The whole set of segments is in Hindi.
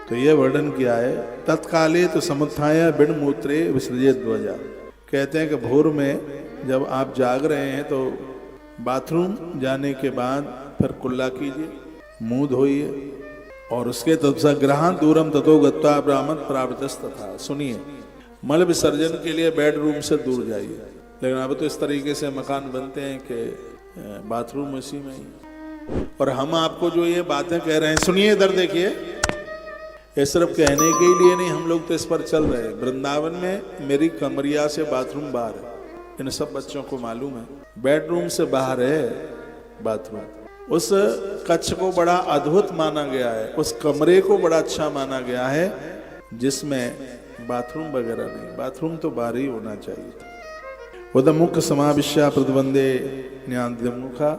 तो ये वर्णन किया है। तत्काले तो समुत्थाय बिन मूत्रे विसर्जित ध्वजा। कहते हैं कि भोर में जब आप जाग रहे हैं तो बाथरूम जाने के बाद फिर कुल्ला कीजिए, मुंह धोइए और उसके तत्सा ग्रहण दूरम ततो गत्वा ब्राह्मण प्रावृतस्तथा। सुनिए, मल विसर्जन के लिए बेडरूम से दूर जाइए। लेकिन अब तो इस तरीके से मकान बनते हैं कि बाथरूम उसी में ही। और हम आपको जो ये बातें कह रहे हैं, सुनिए इधर देखिए, ये सिर्फ कहने के लिए नहीं, हम लोग तो इस पर चल रहे हैं। वृंदावन में मेरी कमरिया से बाथरूम बाहर है, इन सब बच्चों को मालूम है। बेडरूम से बाहर है बाथरूम। उस कक्ष को बड़ा अद्भुत माना गया है, उस कमरे को बड़ा अच्छा माना गया है जिसमें बाथरूम वगैरह नहीं। बाथरूम तो बाहर ही होना चाहिए था। उदमुख समाविश्या प्रतिबंधे न्यामुखा।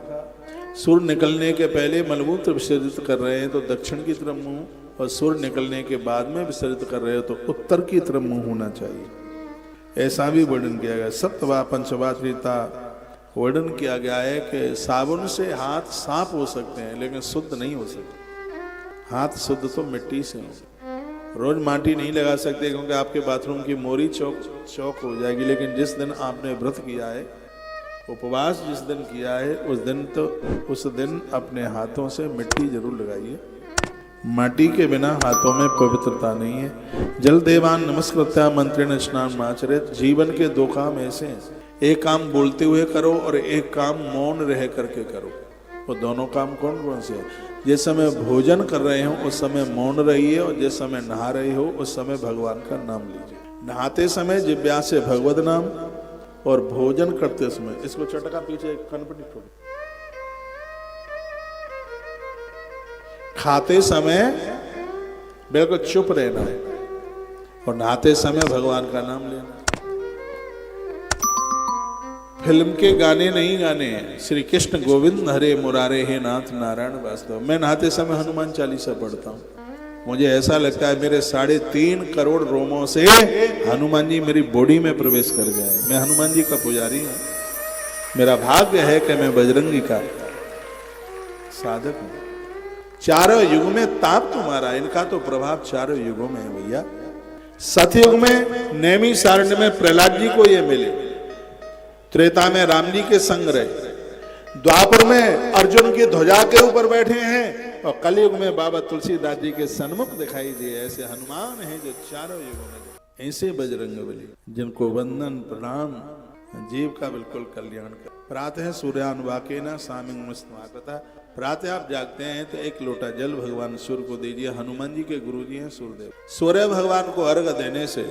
सूर्य निकलने के पहले मलमूत्र विसर्जित कर रहे हैं तो दक्षिण की तरफ मुंह, और सूर्य निकलने के बाद में विसर्जित कर रहे हो तो उत्तर की तरफ मुंह होना चाहिए। ऐसा भी वर्णन किया गया। सप्तवा पंचवा त्रिता वर्णन किया गया है कि साबुन से हाथ साफ हो सकते हैं लेकिन शुद्ध नहीं हो सकते। हाथ शुद्ध तो मिट्टी से हो। रोज माटी नहीं लगा सकते क्योंकि आपके बाथरूम की मोरी चौक हो जाएगी। लेकिन जिस दिन आपने व्रत किया है, उपवास जिस दिन किया है, उस दिन अपने हाथों से मिट्टी जरूर लगाइए। माटी के बिना हाथों में पवित्रता नहीं है। जल देवान नमस्कृत्या मंत्रेण स्नान आचरित। जीवन के दो काम ऐसे हैं, एक काम बोलते हुए करो और एक काम मौन रह करके करो। वो दोनों काम कौन कौन से हैं? जिस समय भोजन कर रहे हो उस समय मौन रहिए, और जिस समय नहा रहे हो उस समय भगवान का नाम लीजिए। नहाते समय जिह्वा से भगवत नाम, और भोजन करते समय, इसको चटका पीछे कनपटी छोड़, खाते समय बिल्कुल चुप रहना है और नहाते समय भगवान का नाम लेना। फिल्म के गाने नहीं गाने हैं। श्री कृष्ण गोविंद हरे मुरारे हे नाथ नारायण वास्तव। मैं नहाते समय हनुमान चालीसा पढ़ता हूँ। मुझे ऐसा लगता है मेरे 3.5 करोड़ रोमों से हनुमान जी मेरी बॉडी में प्रवेश कर गए। मैं हनुमान जी का पुजारी हूँ। मेरा भाग्य है कि मैं बजरंगी का साधक हूँ। चारों युग में ताप तुम्हारा, इनका तो प्रभाव चारों युगों में है भैया। सतयुग में नैमी सारण्य में प्रहलाद जी को ये मिले, त्रेता में राम जी के संग रहे, द्वापर में अर्जुन की ध्वजा के ऊपर बैठे हैं, और कलयुग में बाबा तुलसीदास जी के सन्मुख दिखाई दिए। ऐसे हनुमान हैं जो चारों युगों में, ऐसे बजरंगबली जिनको वंदन प्रणाम जीव का बिल्कुल कल्याण कर। प्रातः सूर्यानुवाकेन सामिंग मस्तमाकृता। प्रातः आप जागते हैं तो एक लोटा जल भगवान सूर्य को दीजिए। हनुमान जी के गुरु जी हैं सूर्यदेव। सूर्य भगवान को अर्घ देने से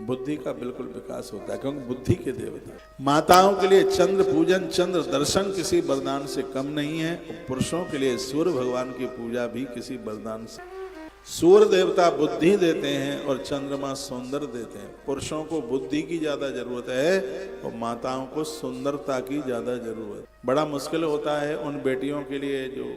बुद्धि का बिल्कुल विकास होता है, क्योंकि बुद्धि के देवता। माताओं के लिए चंद्र पूजन, चंद्र दर्शन किसी वरदान से कम नहीं है। पुरुषों के लिए सूर्य भगवान की पूजा भी किसी वरदान से। सूर्य देवता बुद्धि देते हैं और चंद्रमा सौंदर्य देते हैं। पुरुषों को बुद्धि की ज्यादा जरूरत है और माताओं को सुंदरता की ज्यादा जरूरत। बड़ा मुश्किल होता है उन बेटियों के लिए जो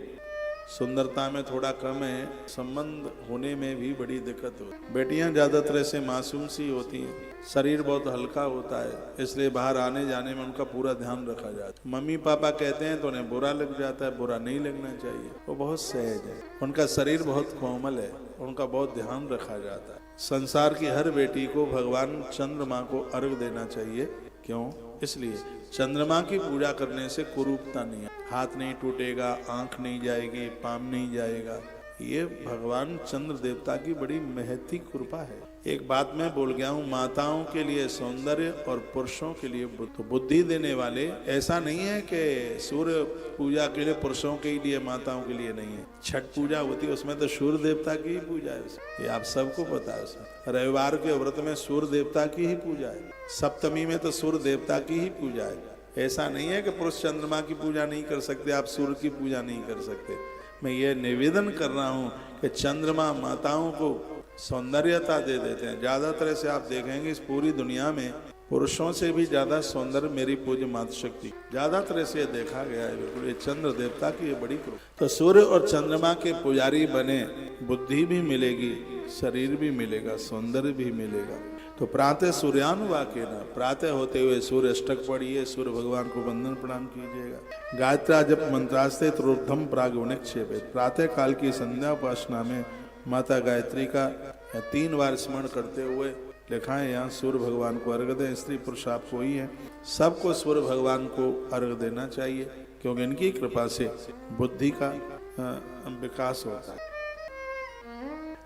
सुंदरता में थोड़ा कम है, संबंध होने में भी बड़ी दिक्कत होती है। बेटियां ज्यादातर ऐसे मासूम सी होती हैं, शरीर बहुत हल्का होता है, इसलिए बाहर आने जाने में उनका पूरा ध्यान रखा जाता है। मम्मी पापा कहते हैं तो उन्हें बुरा लग जाता है, बुरा नहीं लगना चाहिए। वो बहुत सहज है, उनका शरीर बहुत कोमल है, उनका बहुत ध्यान रखा जाता है। संसार की हर बेटी को भगवान चंद्रमा को अर्घ देना चाहिए। क्यों? इसलिए चंद्रमा की पूजा करने से कुरूपता नहीं है, हाथ नहीं टूटेगा, आंख नहीं जाएगी, पाम नहीं जाएगा। ये भगवान चंद्र देवता की बड़ी महती कृपा है। एक बात मैं बोल गया हूँ, माताओं के लिए सौंदर्य और पुरुषों के लिए बुद्धि देने वाले। ऐसा नहीं है कि सूर्य पूजा के लिए पुरुषों के लिए माताओं के लिए नहीं है। छठ पूजा होती है उसमें तो सूर्य देवता की ही पूजा है, ये आप सबको पता है। रविवार के व्रत में सूर्य देवता की ही पूजा है, सप्तमी में तो सूर्य देवता की ही पूजा है। ऐसा नहीं है कि पुरुष चंद्रमा की पूजा नहीं कर सकते, आप सूर्य की पूजा नहीं कर सकते। मैं ये निवेदन कर रहा हूँ कि चंद्रमा माताओं को सौंदर्यता दे देते हैं। ज्यादातर से आप देखेंगे इस पूरी दुनिया में पुरुषों से भी ज्यादा सौंदर्य मेरी पूज्य मातृशक्ति, ज्यादातर से देखा गया है। बिल्कुल ये चंद्र देवता की ये बड़ी कृपा। तो सूर्य और चंद्रमा के पुजारी बने, बुद्धि भी मिलेगी, शरीर भी मिलेगा, सौंदर्य भी मिलेगा। तो प्रातः सूर्यानुवाकेन, प्रातः होते हुए सूर्य अष्टक पढ़िए, सूर्य भगवान को वंदन प्रणाम कीजिएगा। गायत्रा जप मंत्रास्ते त्रोर्धम प्राग निक्षेपित। प्रातः काल की संध्या उपासना में माता गायत्री का 3 बार स्मरण करते हुए लिखा है यहाँ सूर्य भगवान को अर्घ दें। स्त्री पुरुष आपको ही है, सबको सूर्य भगवान को अर्घ देना चाहिए, क्योंकि इनकी कृपा से बुद्धि का विकास होता है।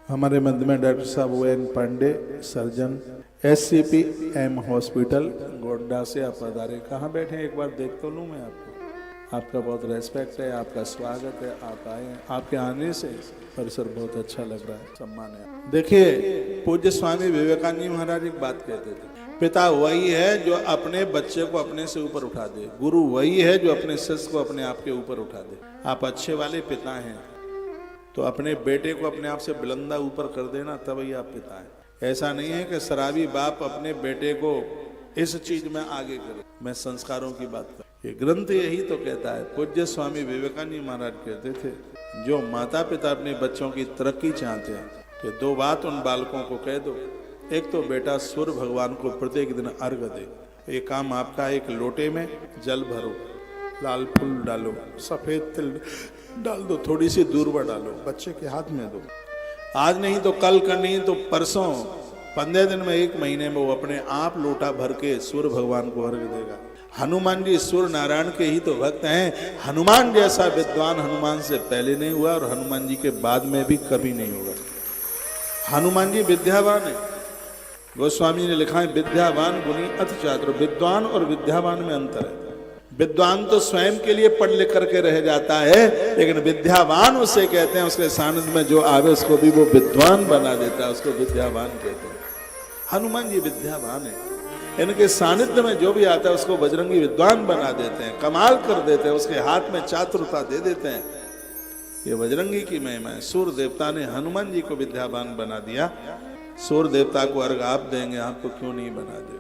हमारे मध्य में डॉक्टर साहब ON Pandey, surgeon, SCPM hospital Godda से आप पधारे। कहाँ बैठे हैं, एक बार देख तो लूँ मैं आपको। आपका बहुत रेस्पेक्ट है, आपका स्वागत है, आप आए हैं। आपके आने से परिसर बहुत अच्छा लग रहा है, सम्मान है। देखिए, पूज्य स्वामी विवेकानंद महाराज एक बात कहते थे, पिता वही है जो अपने बच्चे को अपने से ऊपर उठा दे, गुरु वही है जो अपने शिष्य को अपने आप के ऊपर उठा दे। आप अच्छे वाले पिता हैं तो अपने बेटे को अपने आप से बुलंदा ऊपर कर देना, तब ही आप पिता हैं। ऐसा नहीं है कि शराबी बाप अपने बेटे को इस चीज में आगे करे। मैं संस्कारों की बात कर, ये ग्रंथ यही तो कहता है। पूज्य स्वामी विवेकानंद महाराज कहते थे, जो माता पिता अपने बच्चों की तरक्की चाहते हैं कि 2 बात उन बालकों को कह दो। एक तो बेटा सूर्य भगवान को प्रत्येक दिन अर्घ दे। ये काम आपका, एक लोटे में जल भरो, लाल फूल डालो, सफेद तिल डाल दो, थोड़ी सी दूर्वा डालो, बच्चे के हाथ में दो। आज नहीं तो कल, कर नहीं तो परसों, 15 दिन में, 1 महीने में वो अपने आप लोटा भर के सूर्य भगवान को अर्घ देगा। हनुमान जी सूर्य नारायण के ही तो भक्त हैं। हनुमान जैसा विद्वान हनुमान से पहले नहीं हुआ और हनुमान जी के बाद में भी कभी नहीं होगा। हनुमान जी विद्यावान है। गोस्वामी ने लिखा है, विद्यावान गुणी अति चातुर। विद्वान और विद्यावान में अंतर है। विद्वान तो स्वयं के लिए पढ़ लिख करके रह जाता है, लेकिन विद्यावान उसे कहते हैं, उसके सानिध्य में जो आवे उसको भी वो विद्वान बना देता है, उसको विद्यावान कहते हैं। हनुमान जी विद्यावान है। इनके सानिध्य में जो भी आता है उसको बजरंगी विद्वान बना देते हैं, कमाल कर देते हैं, उसके हाथ में चातुरता दे देते हैं। ये बजरंगी की महिमा है। सूर्य देवता ने हनुमान जी को विद्यावान बना दिया। सूर्य देवता को अर्घ आप देंगे, आपको क्यों नहीं बना दे।